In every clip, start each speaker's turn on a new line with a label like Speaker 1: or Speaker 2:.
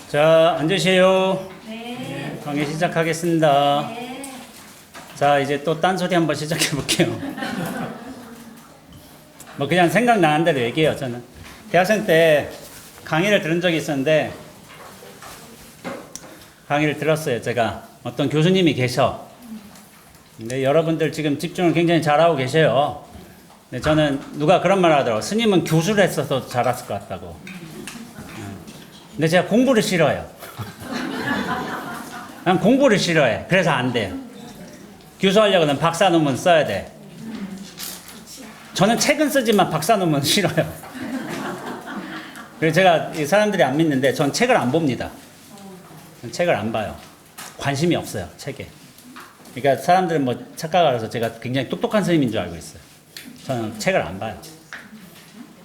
Speaker 1: 자, 앉으세요.
Speaker 2: 네.
Speaker 1: 강의 시작하겠습니다.
Speaker 2: 네.
Speaker 1: 자, 이제 또 딴소리 한번 시작해 볼게요. 뭐 그냥 생각나는 대로 얘기해요, 저는. 대학생 때 강의를 들은 적이 있었는데, 강의를 들었어요, 제가. 어떤 교수님이 계셔. 근데 여러분들 지금 집중을 굉장히 잘하고 계셔요. 근데 저는 누가 그런 말 하더라고요. 스님은 교수를 했어서 잘했을 것 같다고. 근데 제가 공부를 싫어해요. 난 공부를 싫어해. 그래서 안 돼요. 교수하려고는 박사 논문 써야 돼. 저는 책은 쓰지만 박사 논문 싫어요. 그래서 제가 사람들이 안 믿는데 전 책을 안 봅니다. 전 책을 안 봐요. 관심이 없어요, 책에. 그러니까 사람들은 뭐 착각을 해서 제가 굉장히 똑똑한 스님인 줄 알고 있어요. 저는 책을 안 봐요.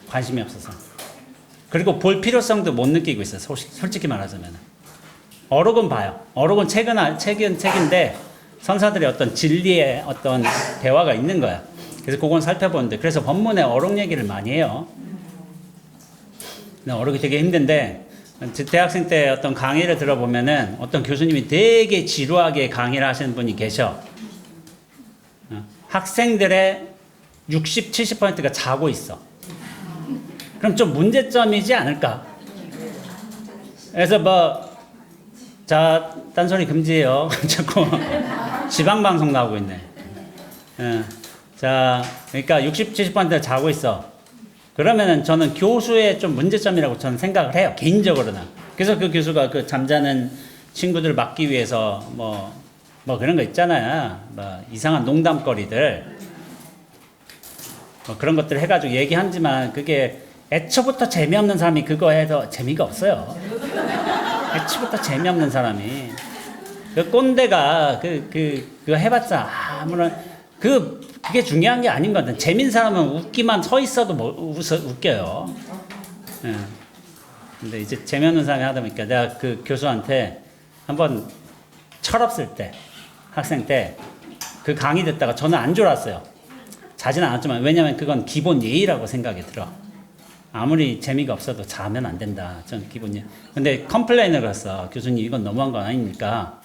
Speaker 1: 관심이 없어서. 그리고 볼 필요성도 못 느끼고 있어요. 솔직히 말하자면. 어록은 봐요. 어록은 책인데 선사들의 어떤 진리의 어떤 대화가 있는 거야. 그래서 그건 살펴보는데, 그래서 법문에 어록 얘기를 많이 해요. 어록이 되게 힘든데, 대학생 때 어떤 강의를 들어보면은 어떤 교수님이 되게 지루하게 강의를 하시는 분이 계셔. 학생들의 60, 70%가 자고 있어. 그럼 좀 문제점이지 않을까? 그래서 자, 딴소리 금지예요. 자꾸 지방방송 나오고 있네. 자, 그러니까 60, 70%가 자고 있어. 그러면은 저는 교수의 좀 문제점이라고 저는 생각을 해요. 개인적으로는. 그래서 그 교수가 그 잠자는 친구들 막기 위해서 뭐 그런 거 있잖아요. 뭐 이상한 농담거리들. 뭐 그런 것들 해가지고 얘기하지만 그게 애초부터 재미없는 사람이 그거 해서 재미가 없어요. 애초부터 재미없는 사람이. 그 꼰대가 그거 해봤자 아무런 그게 중요한 게 아닌 것 같아. 재밌는 사람은 웃기만 서 있어도 웃겨요. 예. 근데 이제 재미없는 사람이 하다 보니까 내가 그 교수한테 한번 철없을 때, 학생 때 그 강의 듣다가 저는 안 졸았어요. 자진 않았지만, 왜냐면 그건 기본 예의라고 생각이 들어. 아무리 재미가 없어도 자면 안 된다. 저는 기본이. 근데 컴플레인을 했어. 교수님, 이건 너무한 거 아닙니까?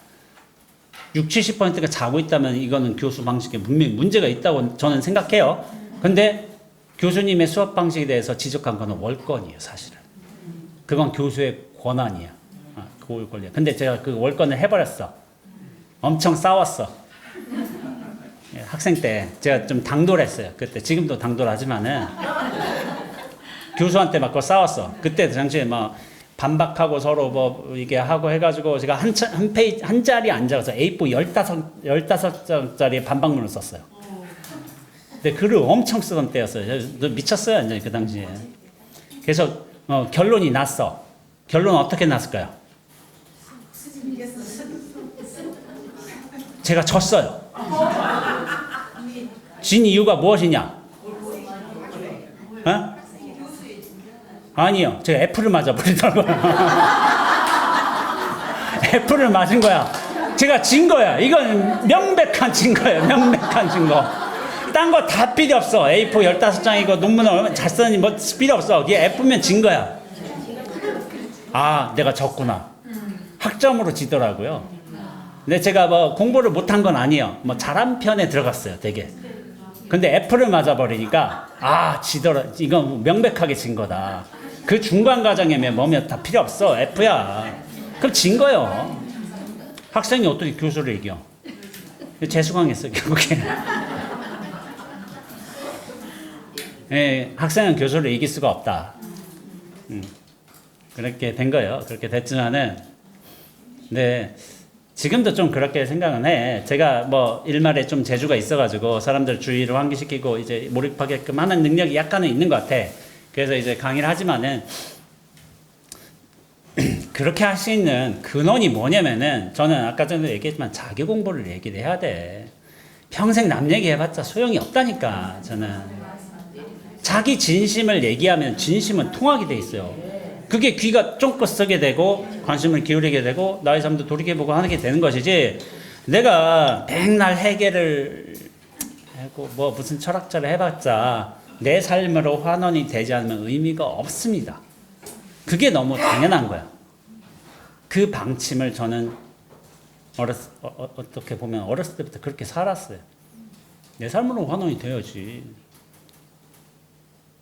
Speaker 1: 60, 70%가 자고 있다면 이거는 교수 방식에 분명히 문제가 있다고 저는 생각해요. 근데 교수님의 수업 방식에 대해서 지적한 거는 월권이에요, 사실은. 그건 교수의 권한이야. 그 권리야. 근데 제가 그 월권을 해버렸어. 엄청 싸웠어. 학생 때 제가 좀 당돌했어요. 그때. 지금도 당돌하지만은. 교수한테 막 싸웠어. 그때 당시에 막 반박하고 서로 이게 하고 해가지고 제가 한 자리에 앉아서 A4 15장짜리 반박문을 썼어요. 근데 글을 엄청 쓰던 때였어요. 미쳤어요, 완전히 그 당시에. 그래서 결론이 났어. 결론은 어떻게 났을까요? 제가 졌어요. 진 이유가 무엇이냐? 어? 아니요. 제가 F를 맞아버리더라고요. F를 맞은 거야. 제가 진 거야. 이건 명백한 증거예요. 명백한 증거. 딴 거 다 필요 없어. A4 15장이고 논문을 잘 쓰니 뭐 필요 없어. 이게 F면 진 거야. 아, 내가 졌구나. 학점으로 지더라고요. 근데 제가 공부를 못한 건 아니에요. 잘한 편에 들어갔어요. 되게. 근데 F를 맞아버리니까 지더라. 이건 명백하게 진 거다. 그 중간 과정에 뭐면 다 필요 없어. F야. 그럼 진 거예요. 학생이 어떻게 교수를 이겨? 재수강했어, 결국에. 예, 학생은 교수를 이길 수가 없다. 그렇게 된 거예요. 그렇게 됐지만은, 네. 지금도 좀 그렇게 생각은 해. 제가 일말에 좀 재주가 있어가지고 사람들 주의를 환기시키고 이제 몰입하게끔 하는 능력이 약간은 있는 것 같아. 그래서 이제 강의를 하지만은 그렇게 할 수 있는 근원이 뭐냐면은 저는 아까 전에 얘기했지만 자기 공부를 얘기를 해야 돼. 평생 남 얘기해봤자 소용이 없다니까. 저는 자기 진심을 얘기하면 진심은 통하게 돼 있어요. 그게 귀가 쫑긋 쓰게 되고 관심을 기울이게 되고 나의 삶도 돌이켜보고 하게 되는 것이지, 내가 백날 해결을 하고 무슨 철학자를 해봤자 내 삶으로 환원이 되지 않으면 의미가 없습니다. 그게 너무 당연한 거야. 그 방침을 저는 어떻게 보면 어렸을 때부터 그렇게 살았어요. 내 삶으로 환원이 돼야지.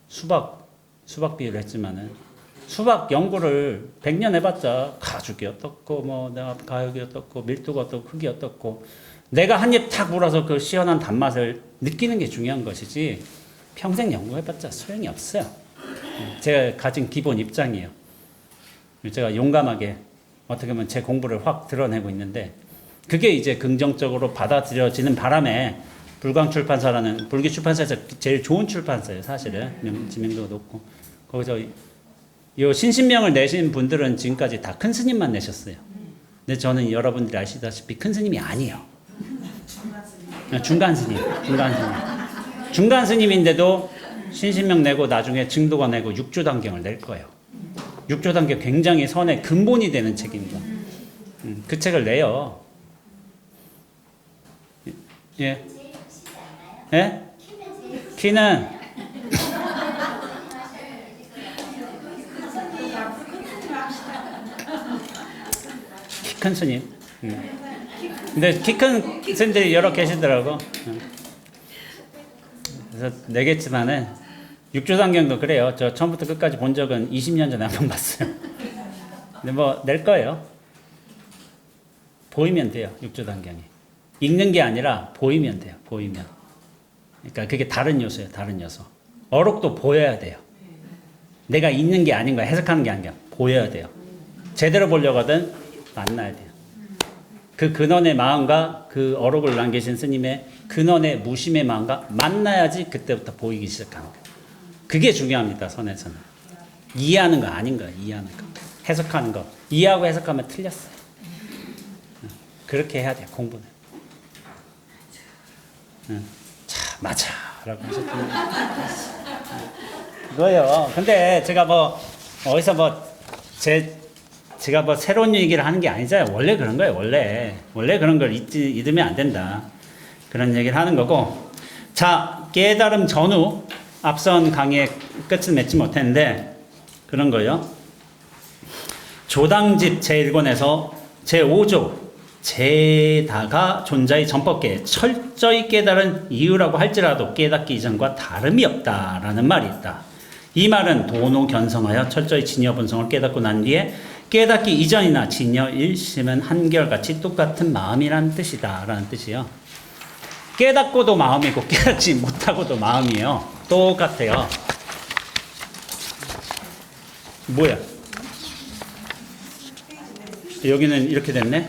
Speaker 1: 수박 비유를 했지만은 수박 연구를 100년 해봤자 가죽이 어떻고 뭐 내가 가격이 어떻고 밀도가 어떻고 크기 어떻고 내가 한 입 탁 물어서 그 시원한 단맛을 느끼는 게 중요한 것이지 평생 연구해봤자 소용이 없어요. 제가 가진 기본 입장이에요. 제가 용감하게 어떻게 보면 제 공부를 확 드러내고 있는데 그게 이제 긍정적으로 받아들여지는 바람에 불광출판사라는 불교 출판사에서 제일 좋은 출판사예요. 사실은知名도가 높고 거기서 이 신신명을 내신 분들은 지금까지 다 큰 스님만 내셨어요. 근데 저는 여러분들이 아시다시피 큰 스님이 아니에요. 중간 스님인데도 신신명 내고 나중에 증도가 내고 육조단경을 낼 거예요. 육조단경 굉장히 선의 근본이 되는 책입니다. 그 책을 내요. 예. 예? 키는 키 큰 스님. 근데 키 큰 스님들이 여러 계시더라고. 그래서 내겠지만은 육조단경도 그래요. 저 처음부터 끝까지 본 적은 20년 전에 한 번 봤어요. 근데 뭐 낼 거예요. 보이면 돼요. 육조단경이. 읽는 게 아니라 보이면 돼요. 보이면. 그러니까 그게 다른 요소예요. 다른 요소. 어록도 보여야 돼요. 내가 읽는 게 아닌 거야. 해석하는 게 아니라 보여야 돼요. 제대로 보려거든 만나야 돼요. 그 근원의 마음과 그 어록을 남기신 스님의 근원의 무심의 마음과 만나야지 그때부터 보이기 시작하는 거예요. 그게 중요합니다. 선에서는. 이해하는 거 아닌 거예요. 이해하는 거. 해석하는 거. 이해하고 해석하면 틀렸어요. 그렇게 해야 돼요. 공부는. 자, 맞아. 라고 하셨더니. 그거요. 근데 제가 뭐, 어디서 뭐, 제가 뭐 새로운 얘기를 하는 게 아니잖아요. 원래 그런 거예요. 원래 그런 걸 잊으면 안 된다. 그런 얘기를 하는 거고. 자, 깨달음 전후. 앞선 강의의 끝은 맺지 못했는데, 그런 거요. 조당집 제1권에서 제5조. 제다가 존자의 전법계 철저히 깨달은 이유라고 할지라도 깨닫기 이전과 다름이 없다라는 말이 있다. 이 말은 도노견성하여 철저히 진여본성을 깨닫고 난 뒤에 깨닫기 이전이나 진여 일심은 한결같이 똑같은 마음이란 뜻이다 라는 뜻이요. 깨닫고도 마음이고 깨닫지 못하고도 마음이에요. 똑같아요. 뭐야? 여기는 이렇게 됐네.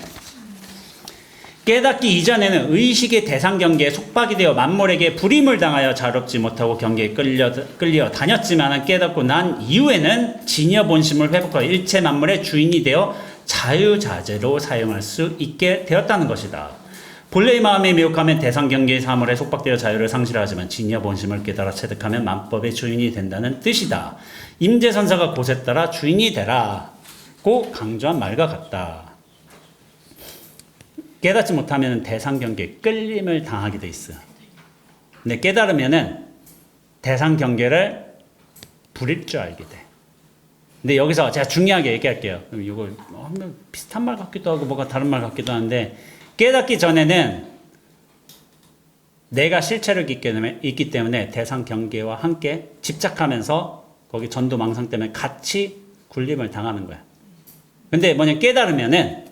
Speaker 1: 깨닫기 이전에는 의식의 대상 경계에 속박이 되어 만물에게 불임을 당하여 자롭지 못하고 경계에 끌려 다녔지만 깨닫고 난 이후에는 진여 본심을 회복하여 일체 만물의 주인이 되어 자유자재로 사용할 수 있게 되었다는 것이다. 본래의 마음에 미혹하면 대상 경계의 사물에 속박되어 자유를 상실하지만 진여 본심을 깨달아 체득하면 만법의 주인이 된다는 뜻이다. 임재선사가 곳에 따라 주인이 되라고 강조한 말과 같다. 깨닫지 못하면 대상 경계에 끌림을 당하게 돼 있어요. 근데 깨달으면은 대상 경계를 부릴 줄 알게 돼. 근데 여기서 제가 중요하게 얘기할게요. 그럼 이거 비슷한 말 같기도 하고 뭐가 다른 말 같기도 한데 깨닫기 전에는 내가 실체를 있기 때문에 대상 경계와 함께 집착하면서 거기 전도망상 때문에 같이 굴림을 당하는 거야. 근데 뭐냐 깨달으면은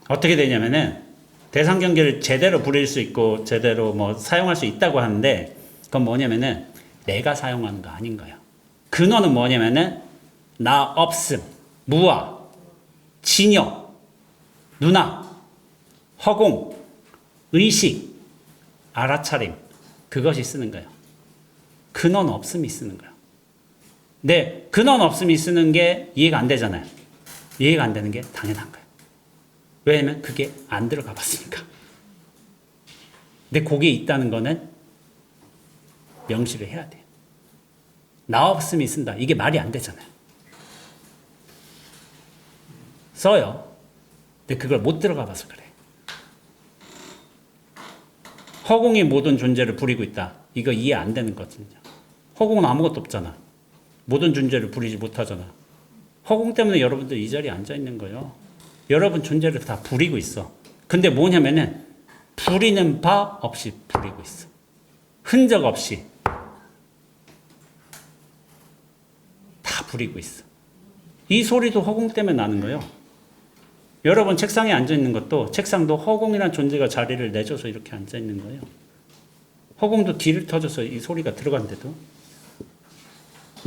Speaker 1: 어떻게 되냐면은 대상 경계를 제대로 부릴 수 있고 제대로 뭐 사용할 수 있다고 하는데 그건 뭐냐면은 내가 사용하는 거 아닌 거예요. 근원은 뭐냐면은 나 없음, 무아, 진여, 누나, 허공, 의식, 알아차림 그것이 쓰는 거예요. 근원 없음이 쓰는 거예요. 근데 근원 없음이 쓰는 게 이해가 안 되잖아요. 이해가 안 되는 게 당연한 거예요. 왜냐면 그게 안 들어가 봤으니까. 근데 거기에 있다는 거는 명시를 해야 돼요. 나 없음이 쓴다. 이게 말이 안 되잖아요. 써요. 근데 그걸 못 들어가 봐서 그래. 허공이 모든 존재를 부리고 있다. 이거 이해 안 되는 거거든요. 허공은 아무것도 없잖아. 모든 존재를 부리지 못하잖아. 허공 때문에 여러분들 이 자리에 앉아 있는 거예요. 여러분 존재를 다 부리고 있어. 근데 뭐냐면은 부리는 바 없이 부리고 있어. 흔적 없이 다 부리고 있어. 이 소리도 허공 때문에 나는 거예요. 여러분 책상에 앉아 있는 것도 책상도 허공이란 존재가 자리를 내줘서 이렇게 앉아 있는 거예요. 허공도 뒤를 터져서 이 소리가 들어간대도.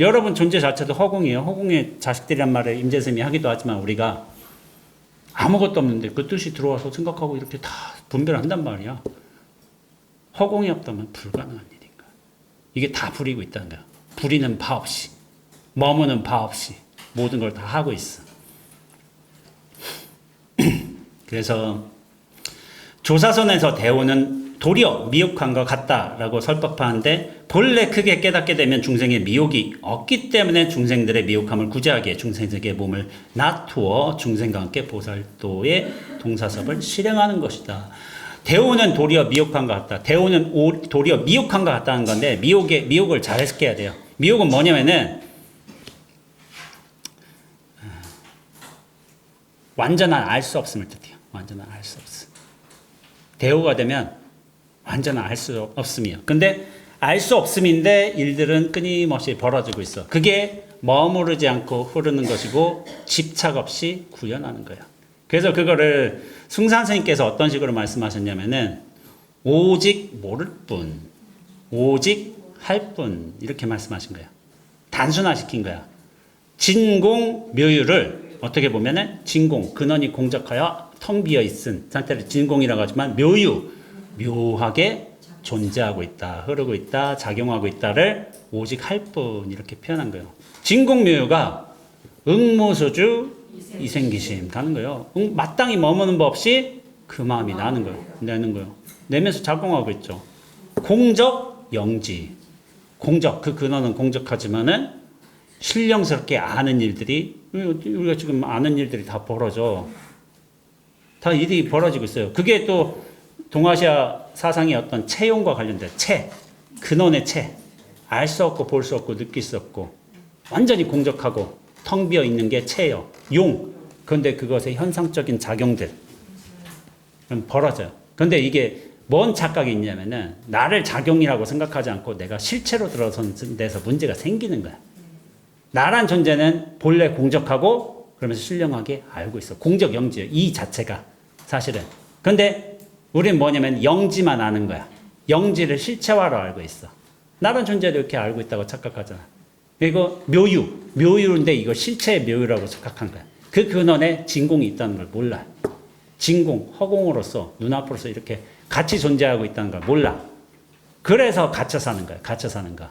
Speaker 1: 여러분 존재 자체도 허공이에요. 허공의 자식들이란 말을 임재쌤이 하기도 하지만 우리가 아무것도 없는데 그 뜻이 들어와서 생각하고 이렇게 다 분별한단 말이야. 허공이 없다면 불가능한 일인가. 이게 다 부리고 있다는 거야. 부리는 바 없이, 머무는 바 없이 모든 걸 다 하고 있어. 그래서 조사선에서 대오는 도리어 미혹한 것 같다라고 설법하는데 본래 크게 깨닫게 되면 중생의 미혹이 없기 때문에 중생들의 미혹함을 구제하기에 중생에게 몸을 놔두어 중생과 함께 보살도의 동사섭을 실행하는 것이다. 대오는 도리어 미혹한 것 같다. 대오는 도리어 미혹한 것 같다는 건데 미혹을 잘 해석해야 돼요. 미혹은 뭐냐면은 완전한 알 수 없음을 뜻해요. 완전한 알 수 없음. 대오가 되면 완전한 알 수 없음이요. 근데 알 수 없음인데 일들은 끊임없이 벌어지고 있어. 그게 머무르지 않고 흐르는 것이고 집착 없이 구현하는 거예요. 그래서 그거를 숭산 스님께서 어떤 식으로 말씀하셨냐면은 오직 모를 뿐, 오직 할 뿐 이렇게 말씀하신 거예요. 단순화시킨 거야. 진공 묘유를 어떻게 보면은 진공, 근원이 공적하여 텅 비어 있은 상태를 진공이라고 하지만 묘유, 묘하게 존재하고 있다, 흐르고 있다, 작용하고 있다를 오직 할 뿐 이렇게 표현한 거예요. 진공묘유가 응무수주 이생기심 가는 거예요. 마땅히 머무는 법 없이 그 마음이 나는 거예요. 내는 거예요. 내면서 작용하고 있죠. 공적, 영지. 공적, 그 근원은 공적하지만은 신령스럽게 아는 일들이, 우리가 지금 아는 일들이 다 벌어져. 다 일이 벌어지고 있어요. 그게 또 동아시아 사상의 어떤 체용과 관련된 근원의 알 수 없고 볼 수 없고 느낄 수 없고 완전히 공적하고 텅 비어 있는 게 체요. 그런데 그것의 현상적인 작용들 벌어져요. 그런데 이게 뭔 착각이 있냐면은 나를 작용이라고 생각하지 않고 내가 실체로 들어선 데서 문제가 생기는 거야. 나란 존재는 본래 공적하고 그러면서 신령하게 알고 있어. 공적 영지예요. 이 자체가 사실은. 그런데 우리는 뭐냐면 영지만 아는 거야. 영지를 실체화로 알고 있어. 나란 존재를 이렇게 알고 있다고 착각하잖아. 그리고 묘유인데 이거 실체의 묘유라고 착각한 거야. 그 근원에 진공이 있다는 걸 몰라. 진공, 허공으로서 눈앞으로서 이렇게 같이 존재하고 있다는 걸 몰라. 그래서 갇혀 사는 거야. 갇혀 사는 거.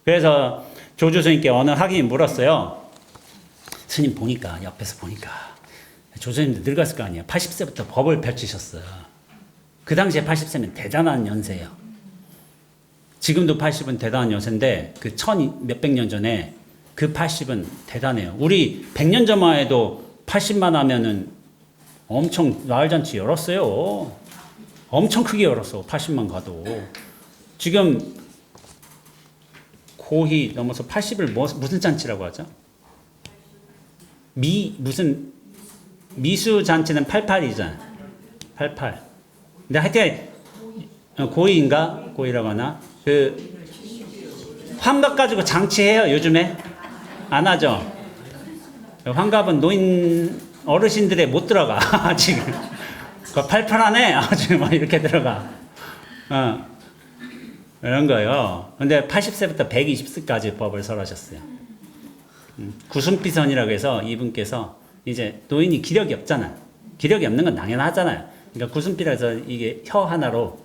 Speaker 1: 그래서 조주 스님께 어느 학인이 물었어요. 스님 보니까 옆에서 보니까 조주 스님도 늙었을 거 아니에요. 80세부터 법을 펼치셨어요. 그 당시에 80세면 대단한 연세예요. 지금도 80은 대단한 연세인데 그 1000몇백 년 전에 그 80은 대단해요. 우리 100년 전만 해도 80만 하면은 엄청 나흘잔치 열었어요. 엄청 크게 열었어. 80만 가도. 지금 고희 넘어서 80을 무슨 잔치라고 하죠? 무슨 미수 잔치는 88이잖아. 88. 근데 하여튼 고희인가? 고희라고 하나? 그 환갑 가지고 장치해요, 요즘에? 안 하죠. 환갑은 노인 어르신들에 못 들어가. 지금. 팔팔하네. 아주 막 이렇게 들어가. 이런 거요. 근데 80세부터 120세까지 법을 설하셨어요. 구순비선이라고 해서 이분께서 이제 노인이 기력이 없잖아. 기력이 없는 건 당연하잖아요. 그러니까 구순비라서 이게 혀 하나로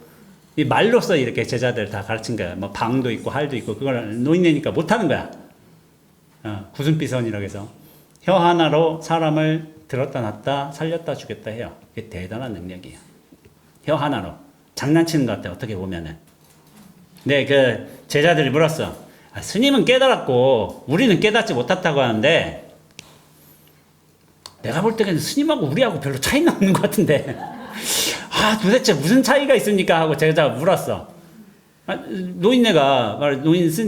Speaker 1: 이 말로써 이렇게 제자들 다 가르친 거야. 뭐 방도 있고 할도 있고 그걸 노인네니까 못하는 거야. 구순비선이라고 해서 혀 하나로 사람을 들었다 놨다 살렸다 죽였다 해요. 그게 대단한 능력이에요. 혀 하나로 장난치는 것 같아 어떻게 보면은. 근데 그 제자들이 물었어. 스님은 깨달았고 우리는 깨닫지 못했다고 하는데 내가 볼 때는 스님하고 우리하고 별로 차이는 없는 것 같은데 도대체 무슨 차이가 있습니까? 하고 제자가 물었어. 노인네가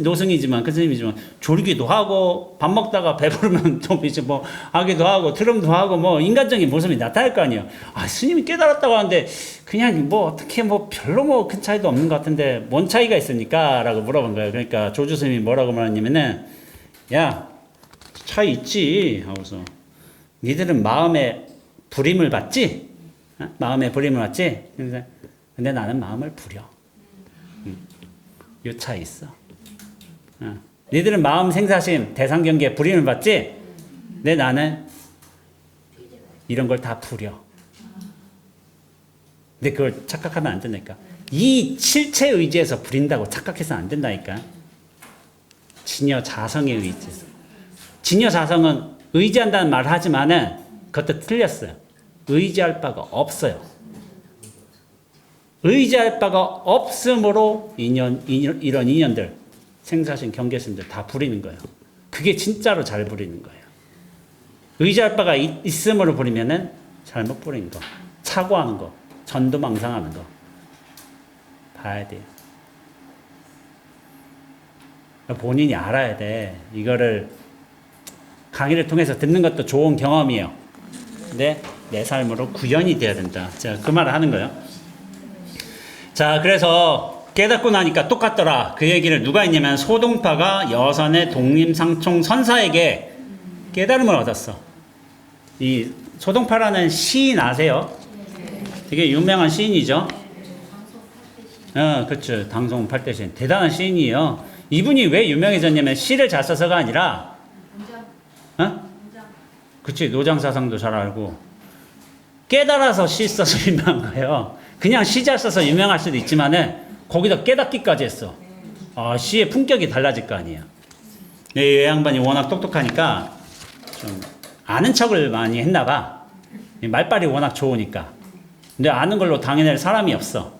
Speaker 1: 노승이지만 그 스님이지만 졸기도 하고 밥 먹다가 배부르면 좀 이제 뭐 하기도 하고 트름도 하고 뭐 인간적인 모습이 나타날 거 아니에요. 스님이 깨달았다고 하는데 그냥 뭐 어떻게 뭐 별로 뭐 큰 차이도 없는 것 같은데 뭔 차이가 있습니까? 라고 물어본 거예요. 그러니까 조주 스님이 뭐라고 말했냐면은 야, 차이 있지 하고서 니들은 마음에 부림을 받지? 마음에 부림을 받지? 근데 나는 마음을 부려. 요 차이 있어. 니들은 마음 생사심 대상경계에 부림을 받지? 근데 나는 이런 걸 다 부려. 근데 그걸 착각하면 안 된다니까. 이 실체 의지에서 부린다고 착각해서는 안 된다니까. 진여 자성의 의지에서. 진여 자성은 의지한다는 말을 하지만은 그것도 틀렸어요. 의지할 바가 없어요. 의지할 바가 없으므로 이런 인연들, 생사심, 경계심들 다 부리는 거예요. 그게 진짜로 잘 부리는 거예요. 의지할 바가 있음으로 부리면은 잘못 부리는 거, 착오하는 거, 전도망상하는 거 봐야 돼요. 본인이 알아야 돼. 이거를 강의를 통해서 듣는 것도 좋은 경험이에요. 근데 내 삶으로 구현이 돼야 된다. 제가 그 말을 하는 거예요. 자, 그래서 깨닫고 나니까 똑같더라. 그 얘기를 누가 했냐면 소동파가 여선의 독림상총 선사에게 깨달음을 얻었어. 이 소동파라는 시인 아세요? 되게 유명한 시인이죠. 그렇죠. 당송 팔대신 대단한 시인이에요. 이분이 왜 유명해졌냐면 시를 잘 써서가 아니라, 그치, 노장사상도 잘 알고 깨달아서 시 써서 유명한 거예요. 그냥 시 잘 써서 유명할 수도 있지만은 거기다 깨닫기까지 했어. 시의 품격이 달라질 거 아니에요. 이 양반이 워낙 똑똑하니까 좀 아는 척을 많이 했나 봐. 말빨이 워낙 좋으니까. 근데 아는 걸로 당해낼 사람이 없어.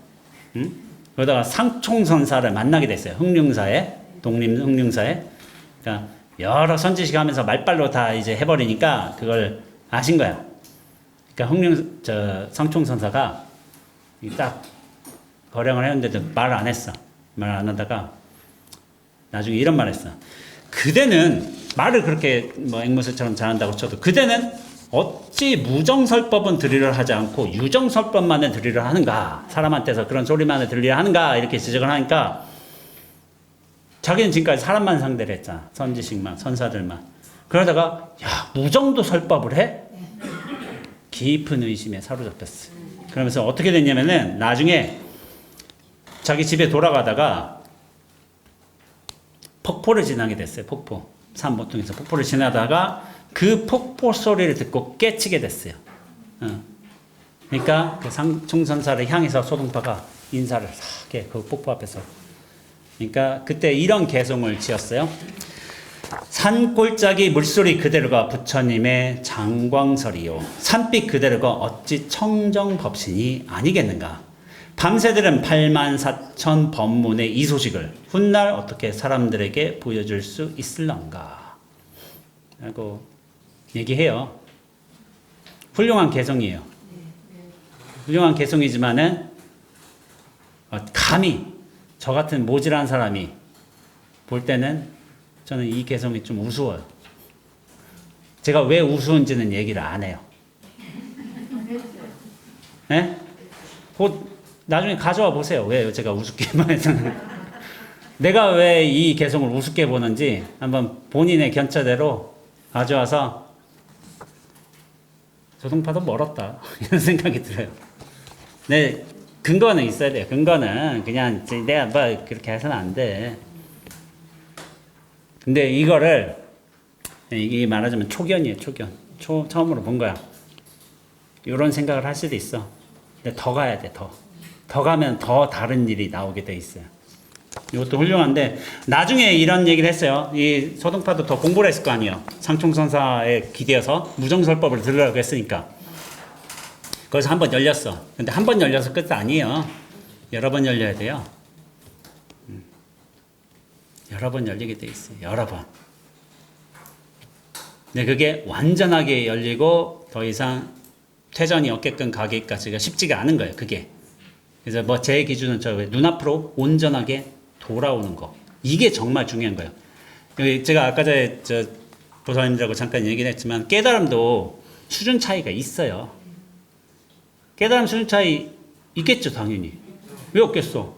Speaker 1: 응? 그러다가 상총선사를 만나게 됐어요. 흥룡사에, 독림 흥룡사에. 그러니까 여러 선지식 하면서 말빨로 다 이제 해버리니까 그걸 아신 거야. 그러니까 상총선사가 딱 거령을 했는데도 말을 안 했어. 말 안 하다가 나중에 이런 말 했어. 그대는 말을 그렇게 뭐 앵무새처럼 잘한다고 쳐도 그대는 어찌 무정설법은 들으려 하지 않고 유정설법만을 들으려 하는가? 사람한테서 그런 소리만을 들으려 하는가? 이렇게 지적을 하니까 자기는 지금까지 사람만 상대를 했잖아. 선지식만, 선사들만. 그러다가 야, 무정도 설법을 해? 깊은 의심에 사로잡혔어. 그러면서 어떻게 됐냐면은 나중에 자기 집에 돌아가다가 폭포를 지나게 됐어요. 폭포. 산 모퉁이에서 폭포를 지나다가 그 폭포 소리를 듣고 깨치게 됐어요. 그러니까 그 상총선사를 향해서 소동파가 인사를 하게 그 폭포 앞에서. 그러니까 그때 이런 개송을 지었어요. 산골짜기 물소리 그대로가 부처님의 장광설이요. 산빛 그대로가 어찌 청정법신이 아니겠는가. 밤새들은 84,000 법문의 이 소식을 훗날 어떻게 사람들에게 보여줄 수 있을런가 라고 얘기해요. 훌륭한 개성이에요. 훌륭한 개성이지만은 감히 저 같은 모질한 사람이 볼 때는 저는 이 개성이 좀 우스워요. 제가 왜 우스운지는 얘기를 안 해요. 네? 곧 나중에 가져와 보세요. 왜 제가 우습게만 했는지. 내가 왜 이 개성을 우습게 보는지 한번 본인의 견처대로 가져와서 조동파도 멀었다 이런 생각이 들어요. 네, 근거는 있어야 돼요. 근거는 그냥 내가 뭐 그렇게 해서는 안 돼. 근데 이거를 이게 말하자면 초견이에요. 초견. 처음으로 본 거야. 이런 생각을 할 수도 있어. 근데 더 가야 돼. 더 가면 더 다른 일이 나오게 돼 있어요. 이것도 훌륭한데 나중에 이런 얘기를 했어요. 이 소동파도 더 공부를 했을 거 아니에요. 상총선사에 기대어서 무정설법을 들으라고 했으니까. 거기서 한 번 열렸어. 근데 한 번 열려서 끝이 아니에요. 여러 번 열려야 돼요. 여러 번 열리게 돼 있어요. 여러 번. 근데 그게 완전하게 열리고 더 이상 퇴전이 없게끔 가기까지가 쉽지가 않은 거예요. 그게. 그래서 뭐 제 기준은 저 눈앞으로 온전하게 돌아오는 거. 이게 정말 중요한 거예요. 제가 아까 전에 저 보사님들하고 잠깐 얘기를 했지만 깨달음도 수준 차이가 있어요. 깨달음 수준 차이 있겠죠, 당연히. 왜 없겠어?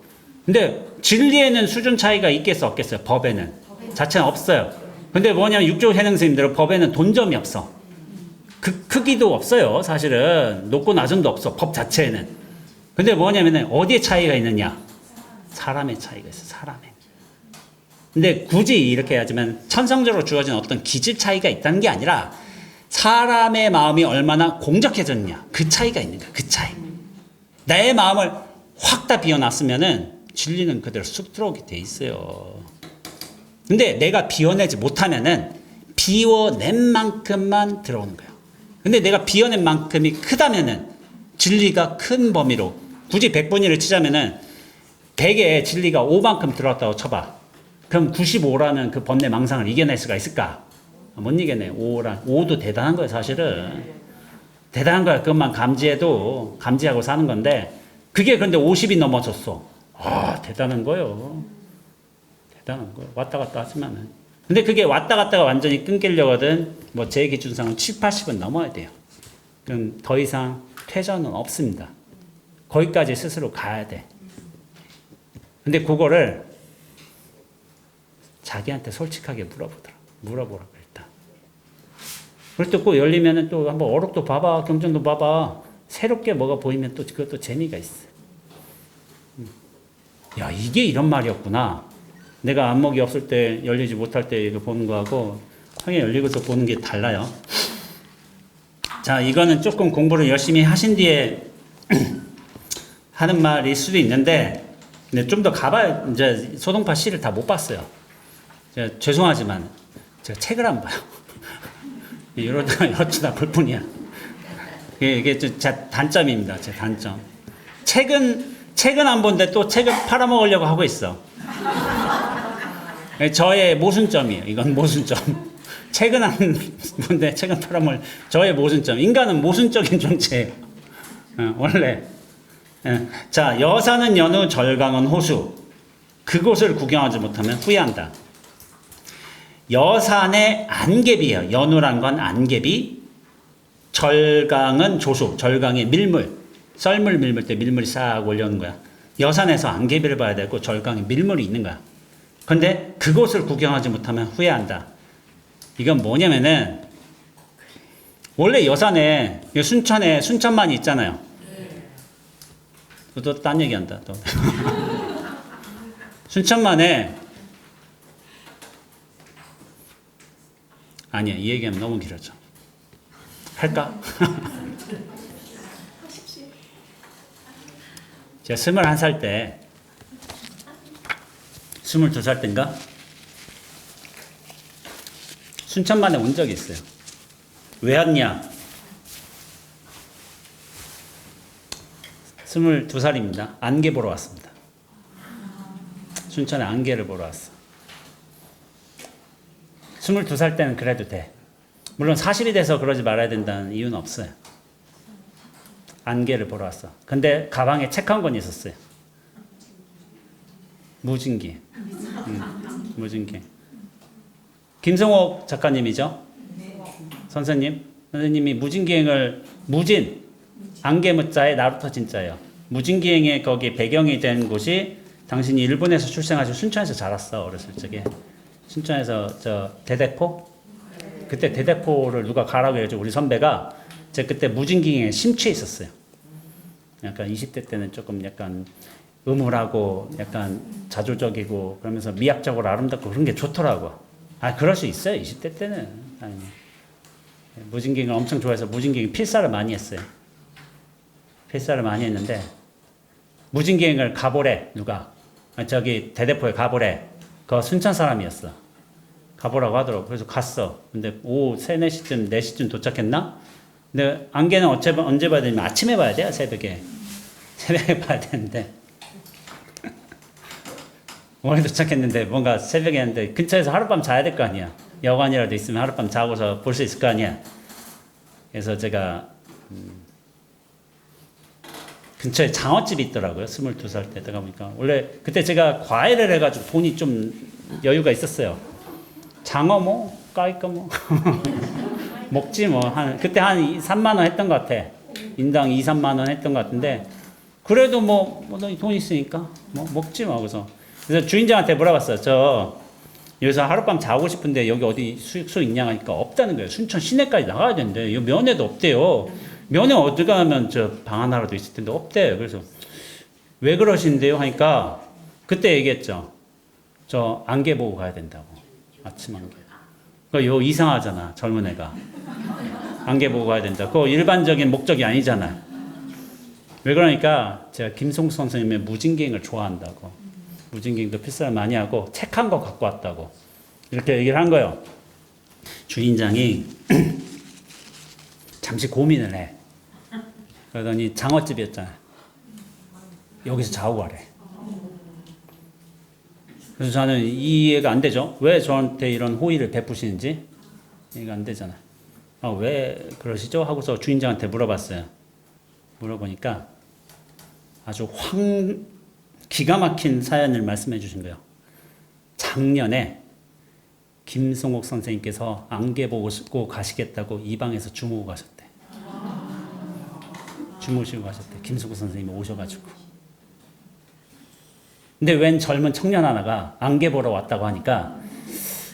Speaker 1: 근데 진리에는 수준 차이가 있겠어, 없겠어요? 법에는. 자체는 없어요. 근데 뭐냐면 육조 해능 스님들은 법에는 돈점이 없어. 그 크기도 없어요, 사실은. 높고 낮은도 없어, 법 자체에는. 근데 뭐냐면은 어디에 차이가 있느냐? 사람의 차이가 있어, 사람의. 근데 굳이 이렇게 하지만 천성적으로 주어진 어떤 기질 차이가 있다는 게 아니라 사람의 마음이 얼마나 공적해졌냐, 그 차이가 있는 거야, 그 차이. 내 마음을 확 다 비워놨으면은 진리는 그대로 쑥 들어오게 돼 있어요. 근데 내가 비워내지 못하면은 비워낸 만큼만 들어오는 거예요. 근데 내가 비워낸 만큼이 크다면은 진리가 큰 범위로, 굳이 100분위를 치자면은 100에 진리가 5만큼 들어왔다고 쳐봐. 그럼 95라는 그 번뇌 망상을 이겨낼 수가 있을까? 못 이겨내. 5도 대단한 거예요, 사실은. 대단한 거야. 그것만 감지하고 사는 건데, 그게 근데 50이 넘어졌어. 아, 대단한 거예요. 대단한 거예요. 왔다 갔다 하지만은. 근데 그게 왔다 갔다가 완전히 끊기려거든, 뭐 제 기준상은 7, 80은 넘어야 돼요. 그럼 더 이상 퇴전은 없습니다. 거기까지 스스로 가야 돼. 근데 그거를 자기한테 솔직하게 물어보라고 일단. 그럴 때 꼭 열리면은 또 한번 어록도 봐봐, 경전도 봐봐. 새롭게 뭐가 보이면 또 그것도 재미가 있어. 야, 이게 이런 말이었구나. 내가 안목이 없을 때, 열리지 못할 때 이거 보는 거하고 황에 열리고서 보는 게 달라요. 자, 이거는 조금 공부를 열심히 하신 뒤에 하는 말일 수도 있는데, 근데 좀 더 가봐야, 이제 소동파 시를 다 못 봤어요. 제가 죄송하지만 제가 책을 안 봐요. 이러다 볼 뿐이야. 이게 제 단점입니다. 제 단점. 책은 안 본데 또 책을 팔아먹으려고 하고 있어. 저의 모순점이에요. 이건 모순점. 책은 안 본데 책은 팔아먹을 저의 모순점. 인간은 모순적인 존재예요. 원래. 자, 여사는 연우, 절강은 호수. 그곳을 구경하지 못하면 후회한다. 여산의 안개비예요. 연우란 건 안개비, 절강은 조수, 절강의 밀물, 썰물 밀물 때 밀물이 싹 올려오는 거야. 여산에서 안개비를 봐야 되고 절강에 밀물이 있는 거야. 근데 그곳을 구경하지 못하면 후회한다. 이건 뭐냐면은 원래 여산에 순천에 순천만이 있잖아요. 또 딴 얘기한다. 또 순천만에 아니야, 이 얘기하면 너무 길어져. 할까? 제가 21살 때, 22살 때인가? 순천만에 온 적이 있어요. 왜 왔냐? 22살입니다. 안개 보러 왔습니다. 순천에 안개를 보러 왔어. 22살 때는 그래도 돼. 물론 40이 돼서 그러지 말아야 된다는 이유는 없어요. 안개를 보러 왔어. 근데 가방에 책 한 권 있었어요. 무진기. 무진기. 김성옥 작가님이죠? 선생님이 무진기행을 무진, 안개무자에 나루터 진자예요. 무진기행의 거기 배경이 된 곳이 당신이 일본에서 출생하시고 순천에서 자랐어, 어렸을 적에. 순천에서 저 대대포? 그때 대대포를 누가 가라고 해가지고 우리 선배가 제가 그때 무진기행에 심취해 있었어요. 약간 20대 때는 조금 약간 음울하고 약간 자조적이고 그러면서 미학적으로 아름답고 그런 게 좋더라고. 아, 그럴 수 있어요, 20대 때는. 아니, 무진기행을 엄청 좋아해서 무진기행 필사를 많이 했어요. 필사를 많이 했는데 무진기행을 가보래, 누가. 저기 대대포에 가보래. 그 순천 사람이었어. 가보라고 하더라고. 그래서 갔어. 근데 오후 3, 4시쯤, 4시쯤 도착했나? 근데 안개는 언제 봐야 되냐면 아침에 봐야 돼요, 새벽에. 새벽에 봐야 되는데. 오늘 도착했는데 뭔가 새벽에 했는데 근처에서 하룻밤 자야 될 거 아니야. 여관이라도 있으면 하룻밤 자고서 볼 수 있을 거 아니야. 그래서 제가 근처에 장어집이 있더라고요. 22살 때 내가 보니까. 원래 그때 제가 과외를 해가지고 돈이 좀 여유가 있었어요. 장어 뭐 까이까 뭐 먹지 뭐. 그때 한 3만 원 했던 것 같아. 인당 2, 3만 원 했던 것 같은데 그래도 돈 있으니까 뭐 먹지 뭐. 그래서 주인장한테 물어봤어요. 저 여기서 하룻밤 자고 싶은데 여기 어디 숙소 있냐 하니까 없다는 거예요. 순천 시내까지 나가야 되는데 여기 면회도 없대요. 면회 어디 가면 저 방 하나라도 있을 텐데 없대요. 그래서 왜 그러신데요 하니까 그때 얘기했죠. 저 안개 보고 가야 된다고. 아침 안개. 그러니까 요 이상하잖아. 젊은 애가. 안개 보고 가야 된다. 그거 일반적인 목적이 아니잖아. 왜 그러니까 제가 김송수 선생님의 무진기행을 좋아한다고. 무진기행도 필사를 많이 하고 책 한 거 갖고 왔다고. 이렇게 얘기를 한 거예요. 주인장이 잠시 고민을 해. 그러더니 장어집이었잖아요. 여기서 자고 가래. 그래서 저는 이해가 안 되죠. 왜 저한테 이런 호의를 베푸시는지 이해가 안 되잖아요. 왜 그러시죠? 하고서 주인장한테 물어봤어요. 물어보니까 아주 기가 막힌 사연을 말씀해 주신 거예요. 작년에 김성옥 선생님께서 안개 보고 가시겠다고 이 방에서 주무고 가셨대. 주무시고 가셨대. 김성옥 선생님이 오셔가지고. 근데 웬 젊은 청년 하나가 안개 보러 왔다고 하니까